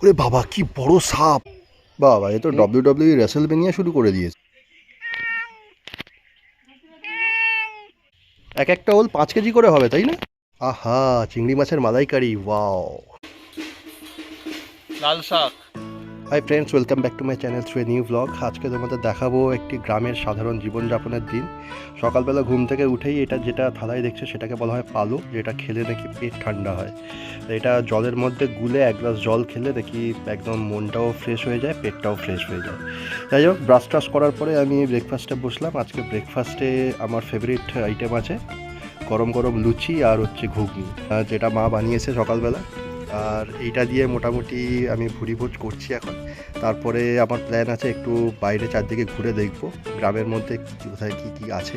ওরে বাবা কি বড় সাপ! বাবা এ তো WWE রেসলমেনিয়া শুরু করে দিয়েছে। এক একটা ওল 5 কেজি করে হবে তাই না? আহা, চিংড়ি মাছের মালাইকারি, ওয়াও! লাল শাক। Hi friends, welcome back to my channel through a new blog. আজকে তোমাদের দেখাবো একটি গ্রামের সাধারণ জীবনযাপনের দিন। সকালবেলা ঘুম থেকে উঠেই এটা যেটা থালায় দেখছে সেটাকে বলা হয় পালো, যেটা খেলে নাকি পেট ঠান্ডা হয়। এটা জলের মধ্যে গুলে এক গ্লাস জল খেলে দেখি একদম মনটাও ফ্রেশ হয়ে যায়, পেটটাও ফ্রেশ হয়ে যায়। যাই হোক, ব্রাশ ট্রাশ করার পরে আমি ব্রেকফাস্টে বসলাম। আজকে ব্রেকফাস্টে আমার ফেভারিট আইটেম আছে গরম গরম লুচি আর হচ্ছে ঘুগনি, যেটা মা বানিয়েছে সকালবেলা। আর এইটা দিয়ে মোটামুটি আমি ভুড়িভোজ করছি এখন। তারপরে আমার প্ল্যান আছে একটু বাইরে চারদিকে ঘুরে দেখবো গ্রামের মধ্যে কোথায় কী কী আছে,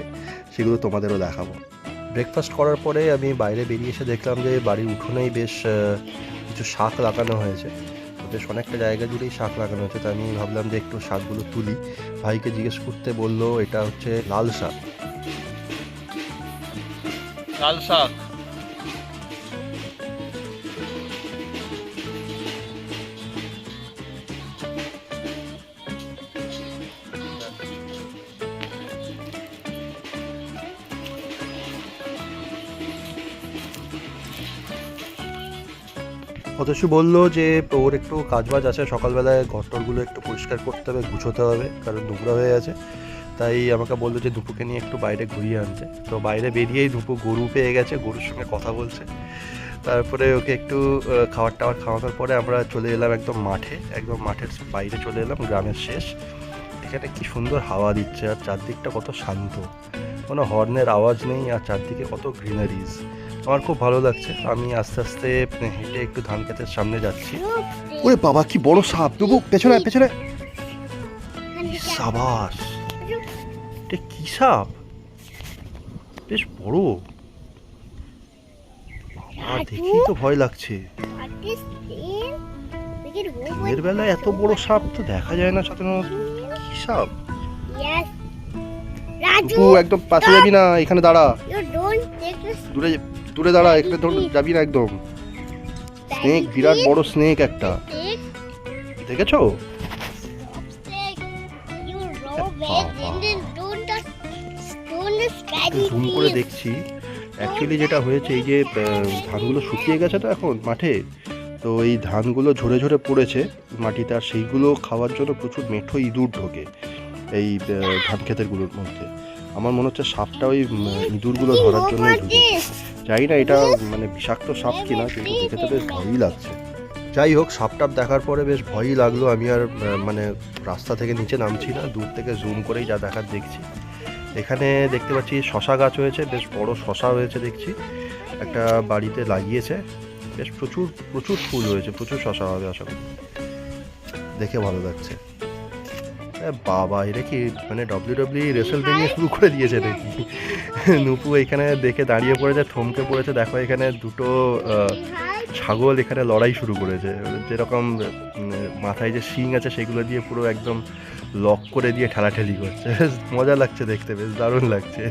সেগুলো তোমাদেরও দেখাবো। ব্রেকফাস্ট করার পরে আমি বাইরে বেরিয়ে এসে দেখলাম যে বাড়ির উঠোনেই বেশ কিছু শাক লাগানো হয়েছে। তো বেশ অনেকটা জায়গা জুড়েই শাক লাগানো হয়েছে। তো আমি ভাবলাম যে একটু শাকগুলো তুলি। ভাইকে জিজ্ঞেস করতে বললো এটা হচ্ছে লাল শাক। লাল শাক। অথচ বললো যে ওর একটু কাজবাজ আছে, সকালবেলায় ঘরটরগুলো একটু পরিষ্কার করতে হবে, গুছোতে হবে, কারণ নোংরা হয়ে আছে। তাই আমাকে বললো যে দুপুকে নিয়ে একটু বাইরে ঘুরিয়ে আনতে। তো বাইরে বেরিয়েই দুপু গরু পেয়ে গেছে, গরুর সঙ্গে কথা বলছে। তারপরে ওকে একটু খাবার টাবার খাওয়ানোর পরে আমরা চলে এলাম একদম মাঠে, একদম মাঠের বাইরে চলে এলাম, গ্রামের শেষ। এখানে কি সুন্দর হাওয়া দিচ্ছে আর চারদিকটা কত শান্ত, কোনো হর্নের আওয়াজ নেই, আর চারদিকে কত গ্রিনারিজ। আমার খুব ভালো লাগছে। আমি আস্তে আস্তে হেঁটে একটু ধান ক্ষেতের সামনে যাচ্ছি। ওরে বাবা কি বড় সাপ! দুবু পেছনে পেছনে! সাবাস! এটা কি সাপ? বেশ বড়। বাবা দেখেই তো ভয় লাগছে। দিনের বেলায় এত বড় সাপ তো দেখা যায় না সাধারণত। কি সাপ? দুবু একদম পাশে যাবি না, এখানে দাঁড়া। দূরে দূরে দাঁড়া, এখানে যাবি না একদম। স্নেক, বিরাট বড় স্নেক একটা, দেখেছো? জুম করে দেখছি। অ্যাকচুয়ালি যেটা হয়েছে, এই যে ধানগুলো শুকিয়ে গেছে তো এখন মাঠে, তো এই ধানগুলো ঝরে ঝরে পড়েছে মাটিতে, আর সেইগুলো খাওয়ার জন্য প্রচুর মেঠো ইঁদুর ঢোকে এই ধান ক্ষেতেরগুলোর মধ্যে। আমার মনে হচ্ছে সাপটা ওই ইঁদুরগুলো ধরার জন্যই ঢুকে। জানি না এটা মানে বিষাক্ত সাপ কিনা, কিন্তু দেখে তো বেশ ভয়ই লাগছে। যাই হোক, সাপটাপ দেখার পরে বেশ ভয়ই লাগলো। আমি আর মানে রাস্তা থেকে নিচে নামছি না, দূর থেকে জুম করেই যা দেখার দেখছি। এখানে দেখতে পাচ্ছি শশা গাছ হয়েছে, বেশ বড় শশা হয়েছে দেখছি, একটা বাড়িতে লাগিয়েছে। বেশ প্রচুর প্রচুর ফুল হয়েছে, প্রচুর শশা হবে আশা করি। দেখে ভালো লাগছে। বাবা এটা কি মানে WWE রেসলমেনিয়া শুরু করে দিয়েছে নাকি? নুপু এখানে দেখে দাঁড়িয়ে পড়েছে, থমকে পড়েছে। দেখো এখানে দুটো ছাগল এখানে লড়াই শুরু করেছে। যেরকম মাথায় যে শিং আছে সেগুলো দিয়ে পুরো একদম লক করে দিয়ে ঠেলাঠেলি করছে। বেশ মজা লাগছে দেখতে, বেশ দারুণ লাগছে।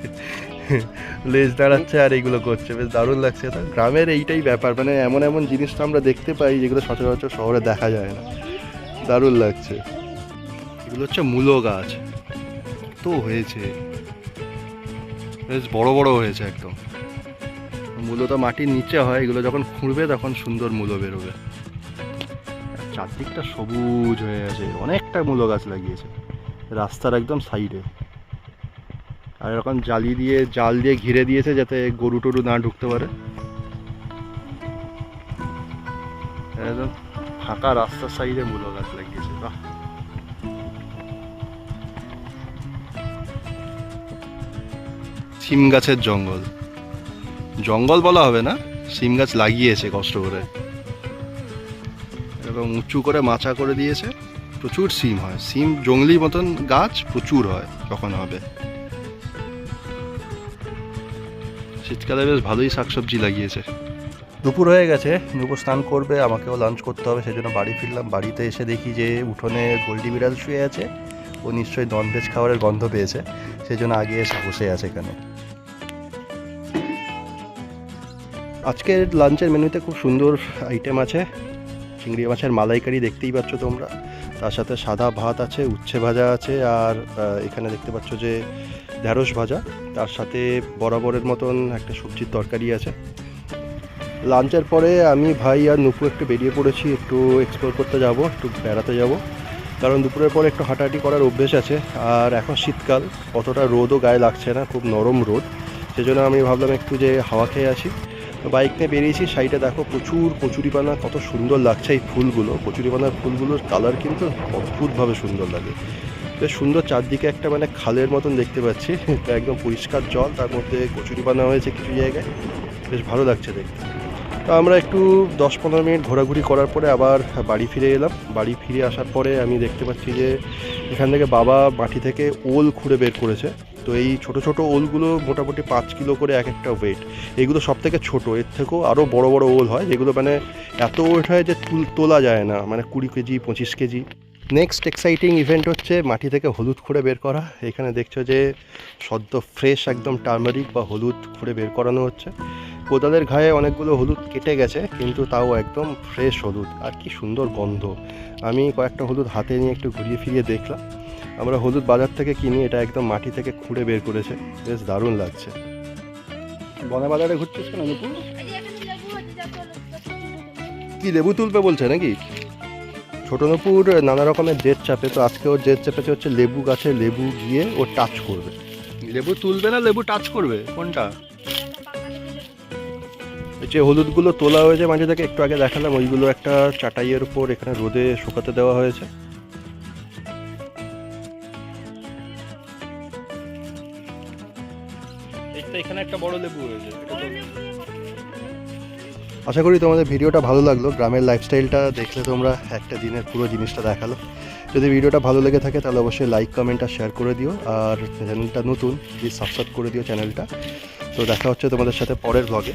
লেজ দাঁড়াচ্ছে আর এইগুলো করছে, বেশ দারুণ লাগছে। তো গ্রামের এইটাই ব্যাপার, মানে এমন এমন জিনিস তো আমরা দেখতে পাই যেগুলো সচরাচর শহরে দেখা যায় না। দারুণ লাগছে। এগুলো হচ্ছে মূলো গাছ, তো হয়েছে বেশ বড় বড় হয়েছে একদম। মূলো তো মাটির নিচে হয়, এগুলো যখন খুঁড়বে তখন সুন্দর মূলো বেরোবে। চারদিকটা সবুজ হয়ে আছে, অনেকটা মূলো গাছ লাগিয়েছে রাস্তার একদম সাইডে। আর এরকম জাল দিয়ে ঘিরে দিয়েছে যাতে গরু টরু না ঢুকতে পারে। একদম ফাঁকা রাস্তার সাইডে মূলো গাছ লাগিয়েছে। বাহ! সিম গাছের জঙ্গল, জঙ্গল বলা হবে না, সিম গাছ লাগিয়েছে কষ্ট করে, এরকম উঁচু করে মাচা করে দিয়েছে। প্রচুর সিম হয়, সিম জঙ্গলি মতন গাছ প্রচুর হয় যখন হবে। শীতকালে বেশ ভালোই শাকসবজি লাগিয়েছে। দুপুর হয়ে গেছে, দুপুর স্নান করবে, আমাকেও লাঞ্চ করতে হবে, সেই জন্য বাড়ি ফিরলাম। বাড়িতে এসে দেখি যে উঠোনে গোল্ডি বিড়াল শুয়ে আছে। ও নিশ্চয়ই ননভেজ খাবারের গন্ধ পেয়েছে, সেই জন্য আগে এসে বসে আছে এখানে। আজকের লাঞ্চের মেনুতে খুব সুন্দর আইটেম আছে। চিংড়ি মাছের মালাইকারি দেখতেই পাচ্ছ তোমরা, তার সাথে সাদা ভাত আছে, উচ্ছে ভাজা আছে, আর এখানে দেখতে পাচ্ছ যে ঢ্যাঁড়স ভাজা, তার সাথে বরাবরের মতন একটা সবজির তরকারি আছে। লাঞ্চের পরে আমি, ভাই আর নুপু একটু বেরিয়ে পড়েছি, একটু এক্সপ্লোর করতে যাব, একটু বেড়াতে যাব, কারণ দুপুরের পরে একটু হাঁটাহাঁটি করার অভ্যেস আছে। আর এখন শীতকাল, অতটা রোদও গায়ে লাগছে না, খুব নরম রোদ, সেজন্য আমি ভাবলাম একটু যে হাওয়া খেয়ে আসি। তো বাইক নিয়ে বেরিয়েছি। সাইডে দেখো প্রচুর কচুরিপানা, কত সুন্দর লাগছে এই ফুলগুলো, কচুরিপানার ফুলগুলোর কালার কিন্তু অদ্ভুতভাবে সুন্দর লাগে, বেশ সুন্দর। চারদিকে একটা মানে খালের মতন দেখতে পাচ্ছি, তো একদম পরিষ্কার জল, তার মধ্যে কচুরিপানা হয়েছে কিছু জায়গায়, বেশ ভালো লাগছে দেখতে। তো আমরা একটু 10-15 মিনিট ঘোরাঘুরি করার পরে আবার বাড়ি ফিরে এলাম। বাড়ি ফিরে আসার পরে আমি দেখতে পাচ্ছি যে এখান থেকে বাবা মাটি থেকে ওল খুঁড়ে বের করেছে। তো এই ছোট ছোট ওলগুলো মোটামুটি 5 কিলো করে এক একটা ওয়েট। এইগুলো সব থেকে ছোটো, এর থেকেও আরও বড় বড় ওল হয়, যেগুলো মানে এত ওয়েট হয় যে তোলা যায় না, মানে 20 KG 25 KG. Next exciting event হচ্ছে মাটি থেকে হলুদ খুঁড়ে বের করা। এখানে দেখছো যে সদ্য ফ্রেশ একদম টার্মারিক বা হলুদ খুঁড়ে বের করানো হচ্ছে। কোদালের ঘায়ে অনেকগুলো হলুদ কেটে গেছে, কিন্তু তাও একদম ফ্রেশ হলুদ, আর কি সুন্দর গন্ধ। আমি কয়েকটা হলুদ হাতে নিয়ে একটু ঘুরিয়ে ফিরিয়ে দেখলাম। আমরা হলুদ বাজার থেকে কিনি, এটা একদম মাটি থেকে খুঁড়ে বের করেছে, বেশ দারুণ লাগছে। বনে বাজারে ঘুরছিস কেন নুপুর? কি লেবু তুলবে বলছে নাকি? ছোট নুপুর নানা রকমের জেদ চাপে, তো আজকে ওর জেদ চাপেছে হচ্ছে লেবু গাছে লেবু গিয়ে ও টাচ করবে। লেবু তুলবে না লেবু টাচ করবে, কোনটা? যে হলুদগুলো তোলা হয়েছে মাঝে থেকে একটু আগে দেখালাম, ওইগুলো একটা চাটাইয়ের উপর এখানে রোদে শুকাতে দেওয়া হয়েছে। এখানে একটা বড় লেবু হয়েছে। আশা করি তোমাদের ভিডিওটা ভালো লাগলো। গ্রামের লাইফস্টাইলটা দেখলে তোমরা একটা দিনের পুরো জিনিসটা দেখালো। যদি ভিডিওটা ভালো লেগে থাকে তাহলে অবশ্যই লাইক কমেন্ট আর শেয়ার করে দিও, আর চ্যানেলটা নতুন প্লিজ সাবস্ক্রাইব করে দিও চ্যানেলটা। তো দেখা হচ্ছে তোমাদের সাথে পরের ব্লগে।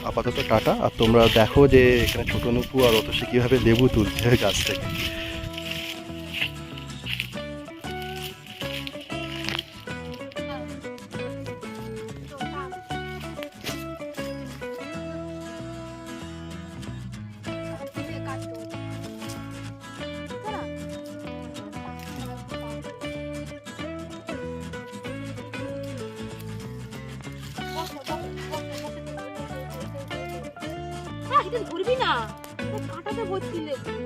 আপাতত টাটা। আর তোমরা দেখো যে এখানে ছোট নুপু আর অতসী কীভাবে লেবু তুলছে গাছ থেকে। ধরবি না, কাঁটাতে ভর্তি লেবু।